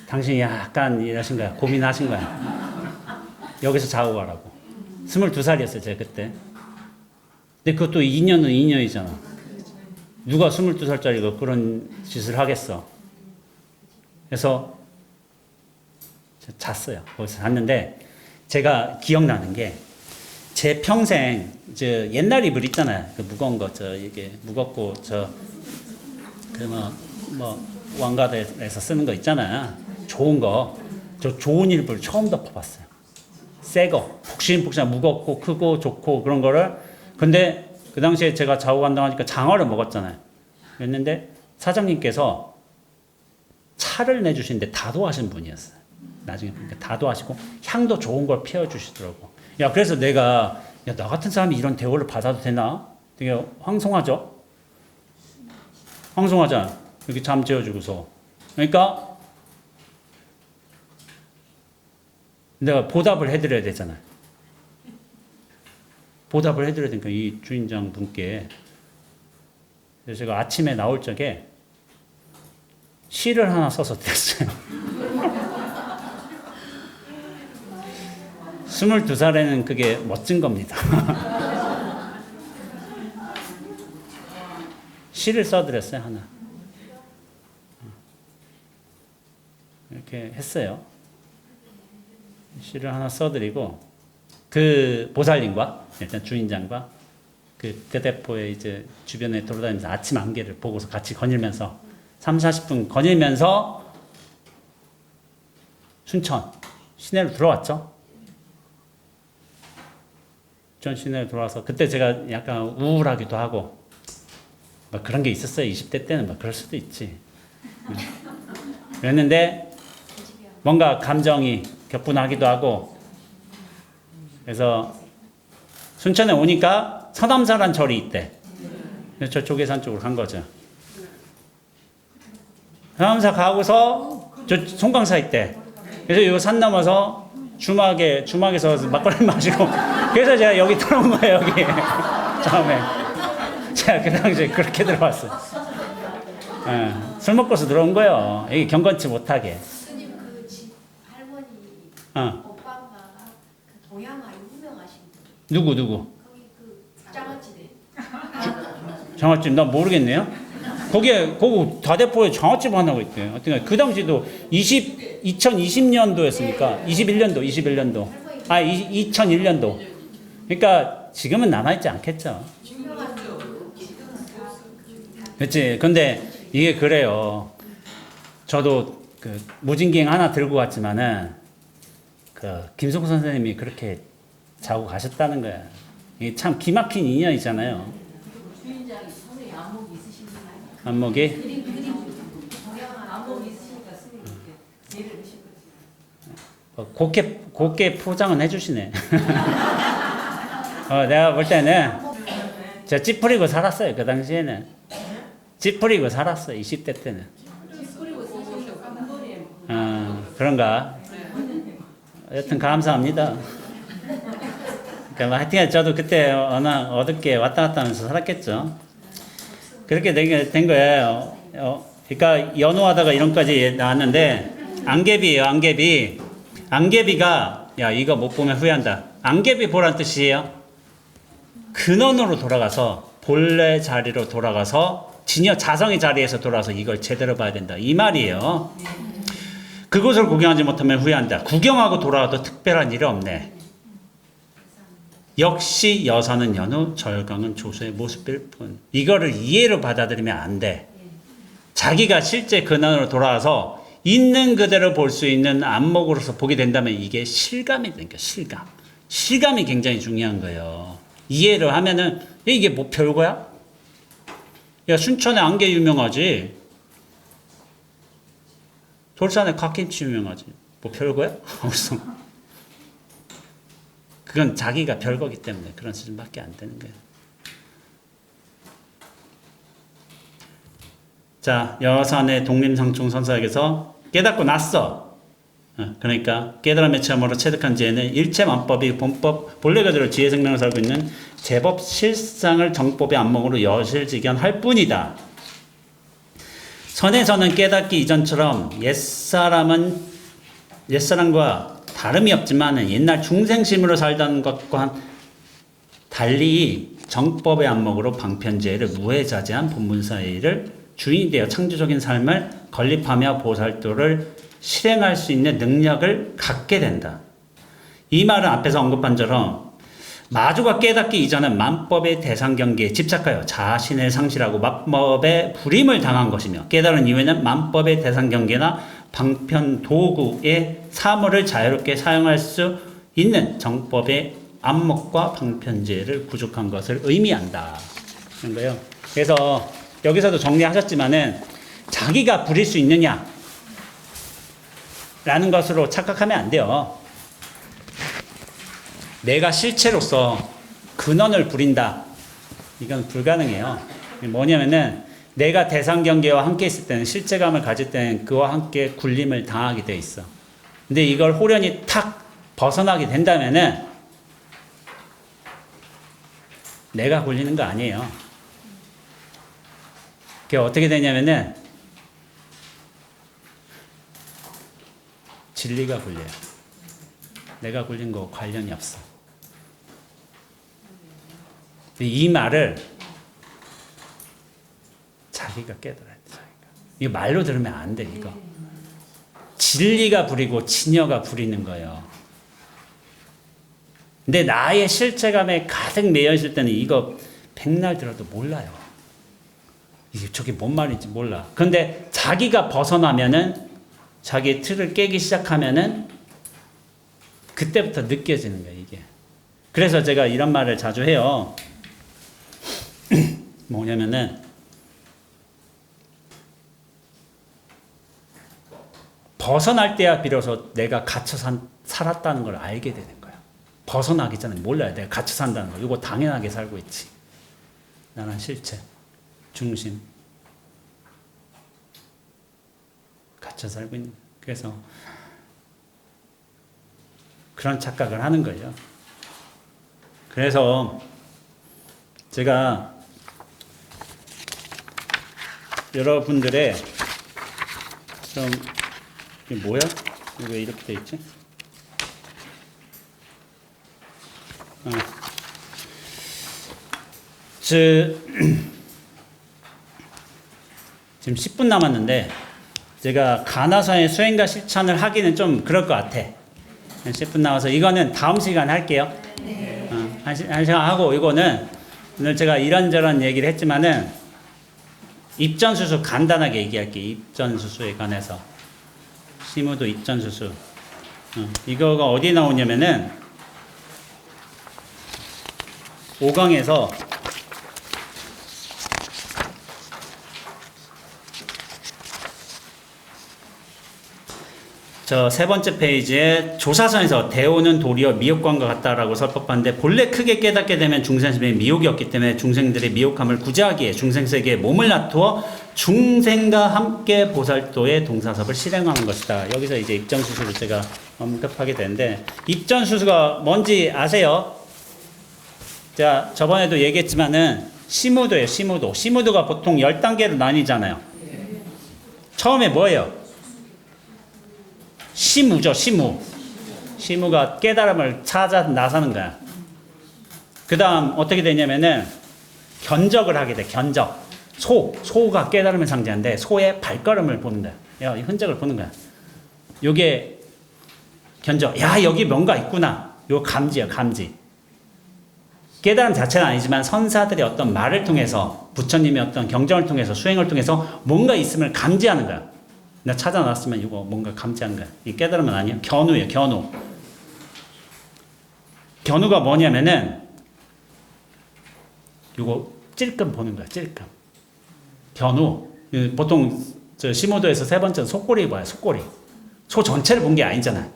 Speaker 1: 당신이 약간 이러신 거야. 고민하신 거야. 여기서 자고 가라고. 22살이었어요, 제가 그때. 근데 그것도 2년은 2년이잖아. 누가 22살짜리가 그런 짓을 하겠어. 그래서 잤어요. 거기서 잤는데 제가 기억나는 게 제 평생 옛날 이불 있잖아요. 그 무거운 거 이게 무겁고 왕가대에서 쓰는 거 있잖아요. 좋은 거. 저 좋은 이불 처음 덮어봤어요. 새 거. 푹신푹신 무겁고 크고 좋고 그런 거를. 근데 그 당시에 제가 자고 간다고 하니까 장어를 먹었잖아요. 그랬는데 사장님께서 차를 내주시는데 다도하신 분이었어요. 나중에 보니까 다도하시고 향도 좋은 걸 피워주시더라고. 그래서 내가 나 같은 사람이 이런 대우를 받아도 되나? 되게 황송하죠? 황송하잖아. 이렇게 잠 재워주고서. 그러니까 내가 보답을 해드려야 되잖아요. 보답을 해드려야 되니까 이 주인장 분께. 그래서 제가 아침에 나올 적에 시를 하나 써서 드렸어요. 22살에는 그게 멋진 겁니다. 시를 써드렸어요, 하나. 이렇게 했어요. 시를 하나 써드리고, 그 보살님과, 일단 주인장과, 그 대대포의 이제 주변에 돌아다니면서 아침 안개를 보고서 같이 거닐면서, 3, 40분 거닐면서, 순천, 시내로 들어왔죠. 전 시내로 들어와서, 그때 제가 약간 우울하기도 하고, 그런 게 있었어요. 20대 때는 그럴 수도 있지. 그랬는데 뭔가 감정이 격분하기도 하고 그래서 순천에 오니까 서남사란 절이 있대. 그래서 저쪽에 산 쪽으로 간 거죠. 서남사 가고서 저 송광사 있대. 그래서 이 산 넘어서 주막에서 막걸리 마시고 그래서 제가 여기 들어온 거예요. 여기 처음에. 제가 그 당시에 그렇게 들어왔어요. 술 먹고서 들어온 거예요. 이게 경건치 못하게.
Speaker 2: 스님 그 집 할머니 오빠가 그 동양화 유명하신 분.
Speaker 1: 누구?
Speaker 2: 거기 그 장어집에.
Speaker 1: 장어집 나 모르겠네요. 거기 다대포에 장어집 하나가 있대요. 하여튼 그 당시도 2020년도였으니까 21년도. 2001년도. 그러니까 지금은 남아있지 않겠죠. 그렇지. 근데 이게 그래요. 저도 그 무진기행 하나 들고 왔지만은 그 김성구 선생님이 그렇게 자고 가셨다는 거야. 이게 참 기막힌 인연이잖아요.
Speaker 2: 주인장이 손에 안목이 있으신 분 아니에요?
Speaker 1: 안목이?
Speaker 2: 안목이 있으시니까 스님 이렇게 예를 드신 거지.
Speaker 1: 곱게 포장은 해주시네. 내가 볼 때는 저 찌푸리고 살았어요. 그 당시에는. 찌푸리고 살았어요. 20대 때는. 그런가? 여튼 감사합니다. 그러니까 하여튼 저도 그때 어둡게 왔다 갔다 하면서 살았겠죠. 그렇게 된 거예요. 그러니까 연호하다가 이런까지 나왔는데 안개비예요. 안개비. 안개비가 야 이거 못 보면 후회한다. 안개비 보란 뜻이에요. 근원으로 돌아가서 본래 자리로 돌아가서 진여 자성의 자리에서 돌아서 이걸 제대로 봐야 된다. 이 말이에요. 그곳을 구경하지 못하면 후회한다. 구경하고 돌아와도 특별한 일이 없네. 역시 여사는 연우, 절강은 조수의 모습일 뿐. 이거를 이해로 받아들이면 안 돼. 자기가 실제 근원으로 돌아와서 있는 그대로 볼 수 있는 안목으로서 보게 된다면 이게 실감이 되니까 실감. 실감이 굉장히 중요한 거예요. 이해를 하면은 이게 뭐 별거야? 야 순천에 안개 유명하지. 돌산에 갓김치 유명하지. 뭐 별거야? 그건 자기가 별거기 때문에 그런 수준밖에 안 되는 거예요. 자, 여산의 독림상충 선사에게서 깨닫고 났어. 그러니까 깨달음의 체험으로 체득한 지혜는 일체만법이 본법 본래 그대로 지혜 생명을 살고 있는 제법 실상을 정법의 안목으로 여실직연할 뿐이다. 선에서는 깨닫기 이전처럼 옛사람과 다름이 없지만 옛날 중생심으로 살던 것과 달리 정법의 안목으로 방편지혜를 무해자재한 본문사의를 주인이 되어 창조적인 삶을 건립하며 보살도를 실행할 수 있는 능력을 갖게 된다. 이 말은 앞에서 언급한 처럼 마주가 깨닫기 이전은 만법의 대상 경계에 집착하여 자신을 상실하고 만법에 불임을 당한 것이며 깨달은 이후에는 만법의 대상 경계나 방편 도구의 사물을 자유롭게 사용할 수 있는 정법의 안목과 방편지혜를 구축한 것을 의미한다. 그런 거예요. 그래서 여기서도 정리하셨지만은 자기가 부릴 수 있느냐 라는 것으로 착각하면 안 돼요. 내가 실체로서 근원을 부린다. 이건 불가능해요. 뭐냐면은 내가 대상 경계와 함께 있을 때는 실체감을 가질 때는 그와 함께 굴림을 당하게 돼 있어. 근데 이걸 호련히 탁 벗어나게 된다면은 내가 굴리는 거 아니에요. 그게 어떻게 되냐면은 진리가 굴려요. 내가 굴린 거 관련이 없어. 이 말을 자기가 깨달아야 돼. 자기가. 이거 말로 들으면 안 돼. 이거 진리가 부리고 진여가 부리는 거예요. 근데 나의 실체감에 가득 매여 있을 때는 이거 백날 들어도 몰라요. 이게 저게 뭔 말인지 몰라. 그런데 자기가 벗어나면은 자기의 틀을 깨기 시작하면은 그때부터 느껴지는 거예요, 이게. 그래서 제가 이런 말을 자주 해요. 뭐냐면은 벗어날 때야 비로소 내가 갇혀 살았다는 걸 알게 되는 거야. 벗어나기 전에 몰라요. 내가 갇혀 산다는 거. 이거 당연하게 살고 있지. 나는 실체, 중심. 갇혀 살고 있는. 그래서 그런 착각을 하는 거예요. 그래서 제가 여러분들의 좀 이게 뭐야? 이거 왜 이렇게 돼 있지? 지금 10분 남았는데 제가 가나서의 수행과 실천을 하기는 좀 그럴 것 같아. 10분 남아서 이거는 다음 시간에 할게요.
Speaker 2: 네.
Speaker 1: 한 시간 하고 이거는 오늘 제가 이런저런 얘기를 했지만은 입전수수 간단하게 얘기할게요. 입전수수에 관해서. 시무도 입전수수. 이거가 어디에 나오냐면은 5강에서 저 세 번째 페이지에 조사선에서 대오는 도리어 미혹관과 같다라고 설법하는데 본래 크게 깨닫게 되면 중생심에 미혹이 없기 때문에 중생들의 미혹함을 구제하기에 중생세계에 몸을 놔두어 중생과 함께 보살도의 동사섭을 실행하는 것이다. 여기서 이제 입전수수를 제가 언급하게 되는데 입전수수가 뭔지 아세요? 자, 저번에도 얘기했지만은 시무도예요. 시무도. 시무도가 보통 10단계로 나뉘잖아요. 처음에 뭐예요? 시무죠. 시무. 시무가 깨달음을 찾아 나서는 거야. 그 다음 어떻게 되냐면은 견적을 하게 돼. 견적. 소가 깨달음을 상징하는데 소의 발걸음을 보는 거야. 이 흔적을 보는 거야. 요게 견적. 야, 여기 뭔가 있구나. 요 감지야. 감지. 깨달음 자체는 아니지만 선사들의 어떤 말을 통해서 부처님의 어떤 경전을 통해서 수행을 통해서 뭔가 있음을 감지하는 거야. 나 찾아놨으면 이거 뭔가 감지하는 거야. 이 깨달음은 아니에요. 견우예요. 견우. 견우가 뭐냐면은 이거 찔끔 보는 거야. 찔끔. 견우. 보통 저 시모도에서 세 번째는 속꼬리 봐요. 속꼬리. 소 전체를 본 게 아니잖아.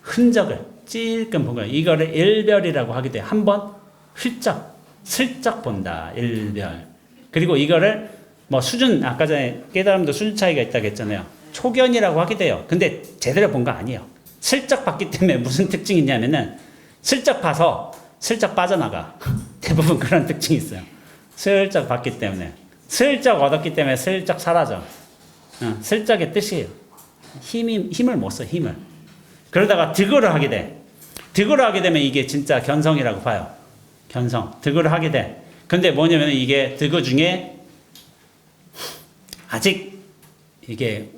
Speaker 1: 흔적을 찔끔 본 거야. 이거를 일별이라고 하게 돼. 한번 슬쩍 본다. 일별. 그리고 이거를 뭐 수준, 아까 전에 깨달음도 수준 차이가 있다고 했잖아요. 초견이라고 하게 돼요. 근데 제대로 본 거 아니에요. 슬쩍 봤기 때문에 무슨 특징이 있냐면은 슬쩍 봐서 슬쩍 빠져나가. 대부분 그런 특징이 있어요. 슬쩍 봤기 때문에. 슬쩍 얻었기 때문에 슬쩍 사라져. 슬쩍의 뜻이에요. 힘을 못 써, 힘을. 그러다가 득어를 하게 돼. 득어를 하게 되면 이게 진짜 견성이라고 봐요. 견성. 득어를 하게 돼. 근데 뭐냐면 이게 득어 중에 아직 이게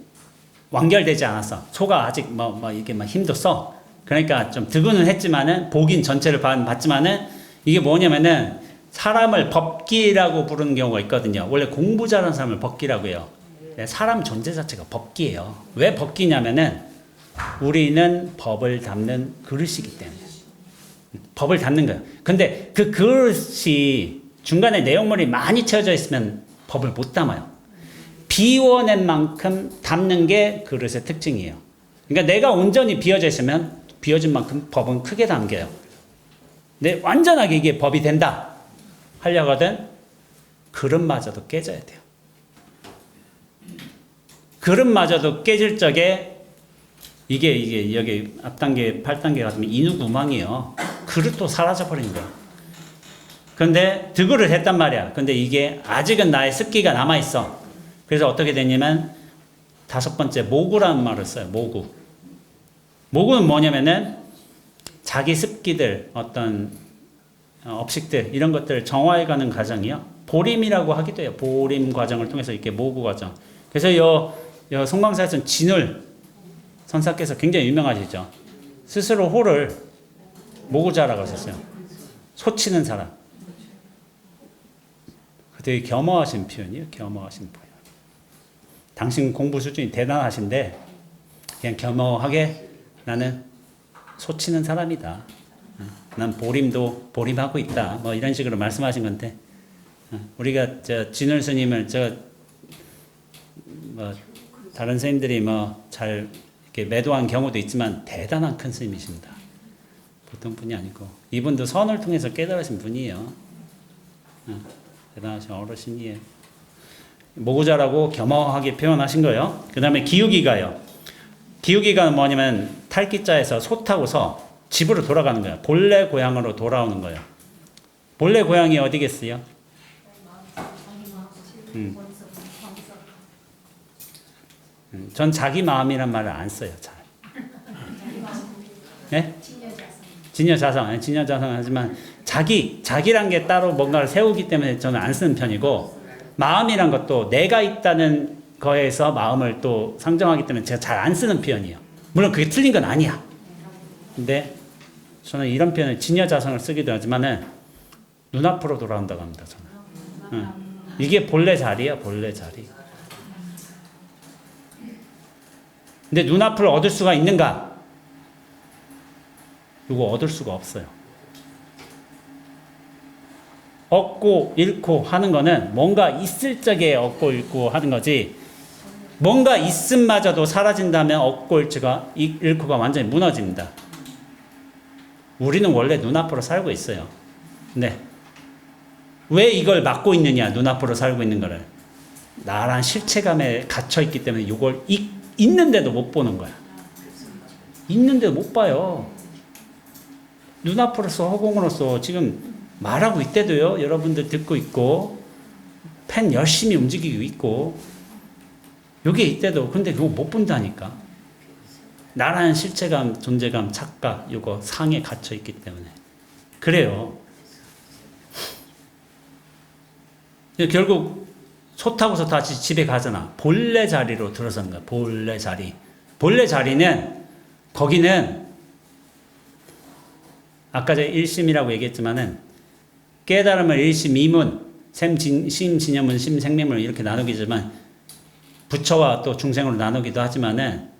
Speaker 1: 완결되지 않았어. 소가 아직 이게 막 힘도 써. 그러니까 좀 득은은 했지만은 복인 전체를 봤지만은 이게 뭐냐면은 사람을 법기라고 부르는 경우가 있거든요. 원래 공부 잘하는 사람을 법기라고 해요. 사람 존재 자체가 법기예요. 왜 법기냐면은 우리는 법을 담는 그릇이기 때문에. 법을 담는 거예요. 근데 그 그릇이 중간에 내용물이 많이 채워져 있으면 법을 못 담아요. 비워낸 만큼 담는 게 그릇의 특징이에요. 그러니까 내가 온전히 비워져 있으면 비워진 만큼 법은 크게 담겨요. 근데 완전하게 이게 법이 된다 하려거든 그릇마저도 깨져야 돼요. 그릇마저도 깨질 적에 이게 여기 앞단계 8단계 같으면 인후구망이에요. 그릇도 사라져버리는 거예요. 그런데 득을 했단 말이야. 근데 이게 아직은 나의 습기가 남아있어. 그래서 어떻게 되냐면 5번째 모구라는 말을 써요. 모구. 모구는 뭐냐면은 자기 습기들 어떤 업식들 이런 것들을 정화해가는 과정이요. 보림이라고 하기도 해요. 보림 과정을 통해서 이렇게 모구 과정. 그래서 요 송방사에서는 진울 선사께서 굉장히 유명하시죠. 스스로 호를 모구자라고 하셨어요. 소치는 사람. 되게 겸허하신 표현이에요. 겸허하신 표현. 당신 공부 수준이 대단하신데 그냥 겸허하게 나는 소치는 사람이다. 난 보림하고 있다. 뭐 이런 식으로 말씀하신 건데 우리가 저 진울 스님을 다른 선생님들이 잘 이렇게 매도한 경우도 있지만 대단한 큰 스님이십니다. 보통 분이 아니고 이분도 선을 통해서 깨달으신 분이에요. 대단하신 어르신이에요. 모구자라고 겸허하게 표현하신 거예요. 그 다음에 기우기가요. 기우기가 뭐냐면 탈기자에서 소 타고서 집으로 돌아가는 거예요. 본래 고향으로 돌아오는 거예요. 본래 고향이 어디겠어요? 전 자기 마음이란 말을 안 써요. 잘. 네? 진여자성. 진여자성 하지만 자기란 게 따로 뭔가를 세우기 때문에 저는 안 쓰는 편이고 마음이란 것도 내가 있다는 거에서 마음을 또 상정하기 때문에 제가 잘 안 쓰는 표현이에요. 물론 그게 틀린 건 아니야. 근데 저는 이런 표현을 진여자성을 쓰기도 하지만은 눈앞으로 돌아온다고 합니다. 저는. 이게 본래 자리예요. 본래 자리. 근데 눈앞을 얻을 수가 있는가? 이거 얻을 수가 없어요. 얻고 잃고 하는 거는 뭔가 있을 적에 얻고 잃고 하는 거지 뭔가 있음마저도 사라진다면 없고 잃고가 완전히 무너집니다. 우리는 원래 눈앞으로 살고 있어요. 네. 왜 이걸 막고 있느냐? 눈앞으로 살고 있는 거를. 나란 실체감에 갇혀있기 때문에 이걸 있는데도 못 보는 거야. 있는데도 못 봐요. 눈앞으로서 허공으로서 지금 말하고 있대도요. 여러분들 듣고 있고 펜 열심히 움직이고 있고 여기에 있대도 근데 그거 못 본다니까. 나라는 실체감, 존재감, 착각 이거 상에 갇혀 있기 때문에 그래요. 결국 소 타고서 다시 집에 가잖아. 본래 자리로 들어서는 거야. 본래 자리. 본래 자리는 거기는 아까 제가 일심이라고 얘기했지만은 깨달음을 일심, 이문, 심, 진여문, 심, 생명문 이렇게 나누기지만 부처와 또 중생으로 나누기도 하지만은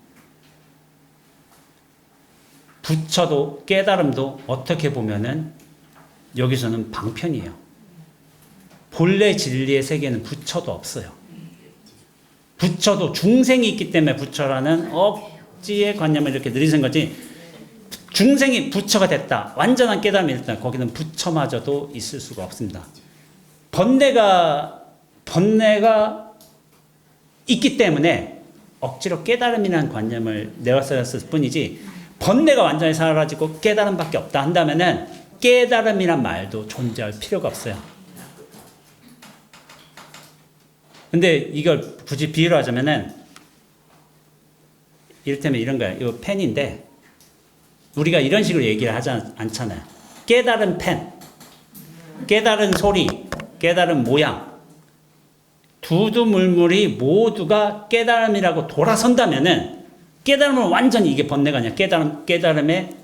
Speaker 1: 부처도 깨달음도 어떻게 보면은 여기서는 방편이에요. 본래 진리의 세계는 부처도 없어요. 부처도 중생이 있기 때문에 부처라는 억지의 관념을 이렇게 들이댄 거지. 중생이 부처가 됐다. 완전한 깨달음이 됐다. 거기는 부처마저도 있을 수가 없습니다. 번뇌가 있기 때문에 억지로 깨달음이라는 관념을 내어쓰였을 뿐이지 번뇌가 완전히 사라지고 깨달음밖에 없다 한다면은 깨달음이란 말도 존재할 필요가 없어요. 근데 이걸 굳이 비유를 하자면은 이를테면 이런 거야. 이 펜인데 우리가 이런 식으로 얘기를 하지 않잖아요. 깨달은 펜, 깨달은 소리, 깨달은 모양 두두물물이 모두가 깨달음이라고 돌아선다면은 깨달음은 완전히 이게 번뇌가 아니야. 깨달음의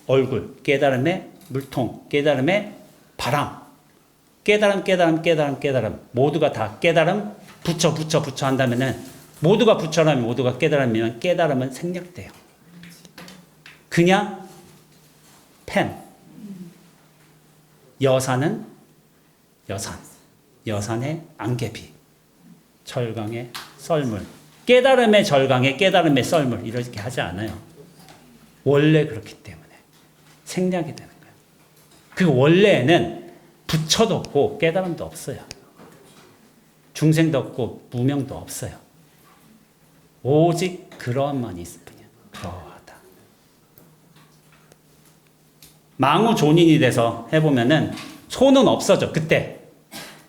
Speaker 1: 얼굴, 깨달음의 물통, 깨달음의 바람, 깨달음 모두가 다 깨달음 부처 한다면은 모두가 부처라면 모두가 깨달음이면 깨달음은 생략돼요. 그냥 펜, 여산은 여산의 안개비, 절강의 썰물, 깨달음의 절강에 깨달음의 썰물 이렇게 하지 않아요. 원래 그렇기 때문에 생략이 되는 거예요. 그 원래에는 부처도 없고 깨달음도 없어요. 중생도 없고 무명도 없어요. 오직 그러한만 있을 뿐이야. 그러하다. 망우존인이 돼서 해보면은 소는 없어져. 그때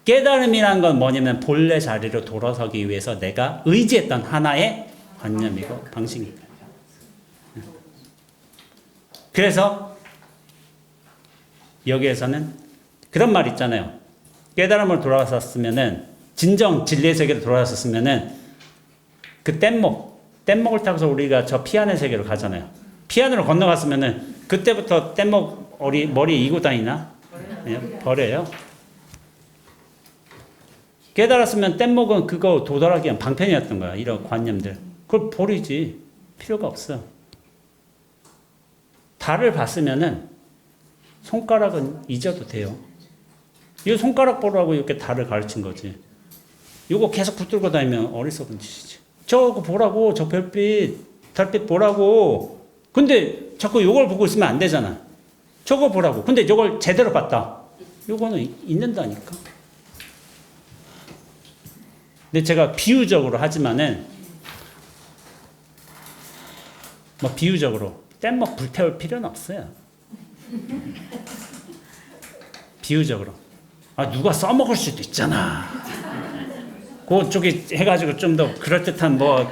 Speaker 1: 깨달음이란 건 뭐냐면 본래 자리로 돌아서기 위해서 내가 의지했던 하나의 관념이고 방식이다. 그래서 여기에서는 그런 말 있잖아요. 깨달음을 돌아섰으면은 진정 진리의 세계로 돌아섰으면은 그 뗏목을 타고서 우리가 저 피안의 세계로 가잖아요. 피안으로 건너갔으면은 그때부터 뗏목 머리에 이고 다니나? 버려요. 깨달았으면 뗏목은 그거 도달하기 위한 방편이었던 거야. 이런 관념들. 그걸 버리지. 필요가 없어. 달을 봤으면은 손가락은 잊어도 돼요. 이 손가락 보라고 이렇게 달을 가르친 거지. 이거 계속 붙들고 다니면 어리석은 짓이지. 저거 보라고, 저 별빛, 달빛 보라고. 근데 자꾸 이걸 보고 있으면 안 되잖아. 저거 보라고. 근데 이걸 제대로 봤다. 이거는 잊는다니까. 근데 제가 비유적으로 하지만은 뭐 비유적으로 뗏목 불태울 필요는 없어요. 비유적으로. 누가 써먹을 수도 있잖아. 그쪽에 해가지고 좀 더 그럴듯한 뭐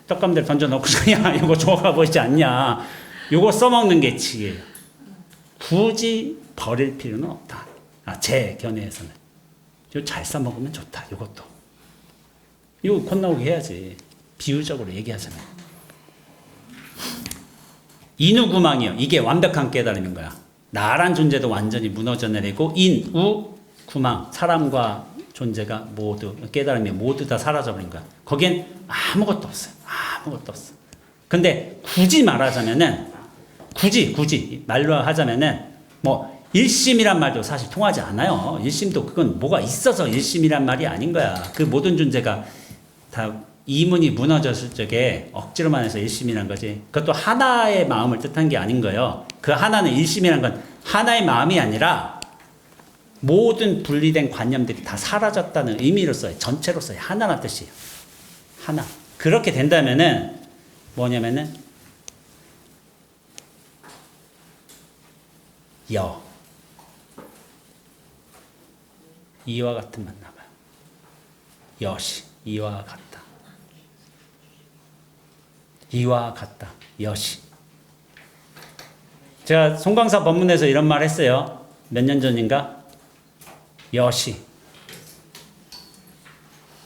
Speaker 1: 떡감들 던져놓고 야 이거 좋아 보이지 않냐. 이거 써먹는 게 지혜예요. 굳이 버릴 필요는 없다. 제 견해에서는. 이거 잘 써먹으면 좋다. 이것도. 이거 곧 나오게 해야지. 비유적으로 얘기하잖아요. 인우구망이요. 이게 완벽한 깨달음인 거야. 나란 존재도 완전히 무너져 내리고 인우 구망 사람과 존재가 모두 깨달음이 모두 다 사라져버린 거야. 거기엔 아무것도 없어요. 아무것도 없어. 근데 굳이 말하자면은 굳이 말로 하자면은 뭐 일심이란 말도 사실 통하지 않아요. 일심도 그건 뭐가 있어서 일심이란 말이 아닌 거야. 그 모든 존재가 다 이문이 무너졌을 적에 억지로만 해서 일심이란 거지. 그것도 하나의 마음을 뜻한 게 아닌 거예요. 그 하나는 일심이란 건 하나의 마음이 아니라 모든 분리된 관념들이 다 사라졌다는 의미로서의 전체로서의 하나란 뜻이에요. 하나. 그렇게 된다면은 뭐냐면은 이와 같은 만나봐요. 여시 이와 같다. 이와 같다. 여시. 제가 송강사 법문에서 이런 말 했어요. 몇 년 전인가? 여시.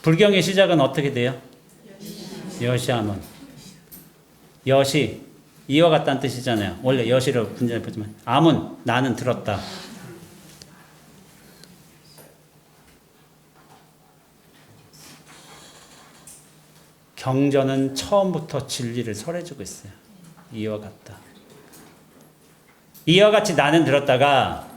Speaker 1: 불경의 시작은 어떻게 돼요? 여시아문. 여시. 이와 같다는 뜻이잖아요. 원래 여시로 분자를 보지만. 아문. 나는 들었다. 경전은 처음부터 진리를 설해주고 있어요. 이와 같다. 이와 같이 나는 들었다가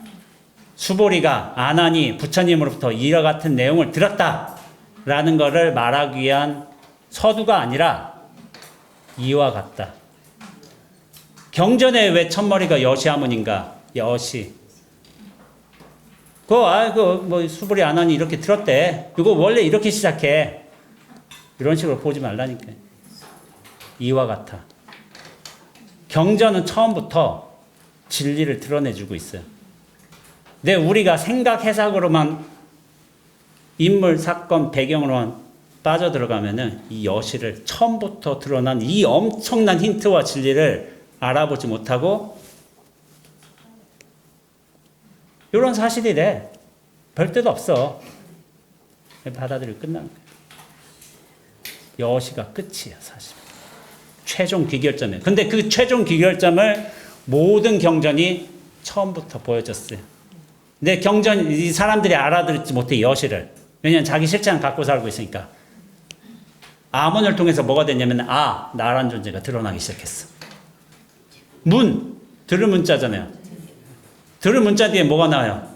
Speaker 1: 수보리가 아나니 부처님으로부터 이와 같은 내용을 들었다라는 것을 말하기 위한 서두가 아니라 이와 같다. 경전에 왜 첫머리가 여시아문인가? 여시. 뭐 수보리 아나니 이렇게 들었대. 이거 원래 이렇게 시작해. 이런 식으로 보지 말라니까. 이와 같아. 경전은 처음부터 진리를 드러내주고 있어요. 근데 우리가 생각 해석으로만 인물, 사건, 배경으로만 빠져들어가면은 이 여시를 처음부터 드러난 이 엄청난 힌트와 진리를 알아보지 못하고 이런 사실이래. 별 뜻 없어. 받아들이고 끝나는 거야. 여시가 끝이야, 사실. 최종 귀결점이에요. 근데 그 최종 귀결점을 모든 경전이 처음부터 보여줬어요. 근데 경전, 이 사람들이 알아듣지 못해, 여시를. 왜냐면 자기 실체는 갖고 살고 있으니까. 아문을 통해서 뭐가 됐냐면, 나란 존재가 드러나기 시작했어. 들을 문자잖아요. 들을 문자 뒤에 뭐가 나와요?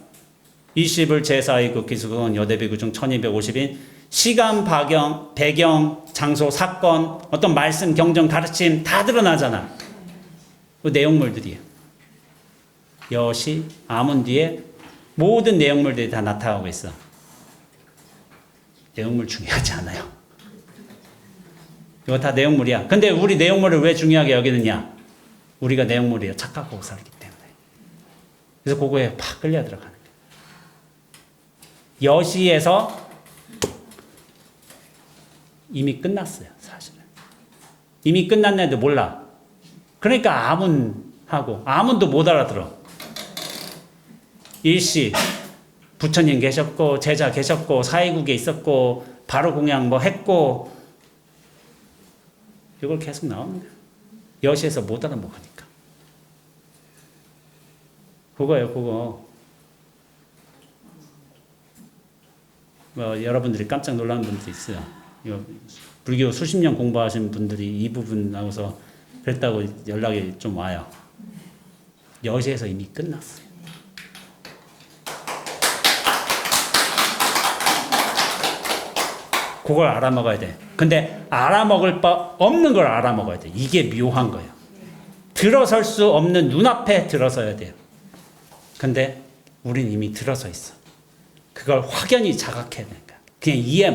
Speaker 1: 20을 제4의 기수군 여대비구 중 1250인 시간, 배경, 장소, 사건, 어떤 말씀, 경전, 가르침 다 드러나잖아. 그 내용물들이에요. 여시, 아문 뒤에 모든 내용물들이 다 나타나고 있어. 내용물 중요하지 않아요. 이거 다 내용물이야. 근데 우리 내용물을 왜 중요하게 여기느냐? 우리가 내용물이에요. 착각하고 살기 때문에. 그래서 그거에 팍 끌려 들어가는 거예요. 여시에서 이미 끝났어요, 사실은. 이미 끝났는데도 몰라. 그러니까 아문도 못 알아들어. 일시, 부처님 계셨고, 제자 계셨고, 사회국에 있었고, 바로 공양 뭐 했고, 이걸 계속 나오는 거예요. 여시에서 못 알아먹으니까. 그거예요, 그거. 여러분들이 깜짝 놀라는 분들이 있어요. 불교 수십 년 공부하신 분들이 이 부분 나와서 그랬다고 연락이 좀 와요. 여시에서 이미 끝났어요. 그걸 알아먹어야 돼. 근데 알아먹을 바 없는 걸 알아먹어야 돼. 이게 묘한 거예요. 들어설 수 없는 눈앞에 들어서야 돼요. 근데 우린 이미 들어서 있어. 그걸 확연히 자각해야 되는 거야. 그냥 이해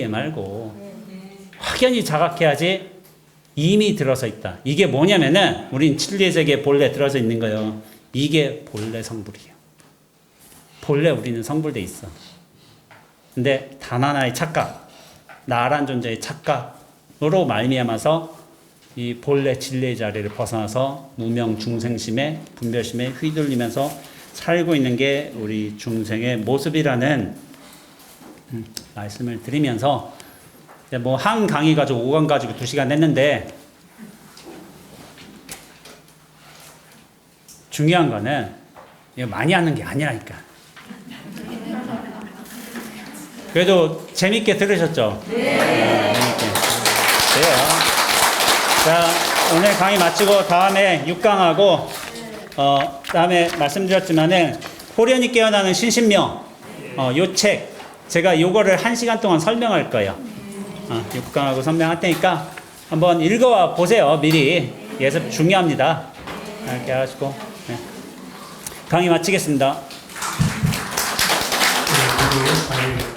Speaker 1: 말고 확연히 자각해야지 이미 들어서 있다. 이게 뭐냐면은 우린 진리의 세계에 본래 들어서 있는 거예요. 이게 본래 성불이에요. 본래 우리는 성불돼 있어. 근데 단 하나의 착각, 나란 존재의 착각으로 말미암아서 이 본래 진리의 자리를 벗어나서 무명 중생심에 분별심에 휘둘리면서 살고 있는 게 우리 중생의 모습이라는 말씀을 드리면서 뭐 한 강의 가지고 5강 가지고 2시간 했는데 중요한 거는 이거 많이 하는 게 아니라니까. 그래도 재밌게 들으셨죠? 네. 재밌게. 그래요. 자, 오늘 강의 마치고 다음에 6강하고 다음에 말씀드렸지만은 호련히 깨어나는 신신명 요 책 제가 요거를 1시간 동안 설명할 거예요. 6강하고 선명할 테니까 한번 읽어와 보세요. 미리. 예습 중요합니다. 이렇게 하시고. 네. 강의 마치겠습니다.
Speaker 3: 네, 그리고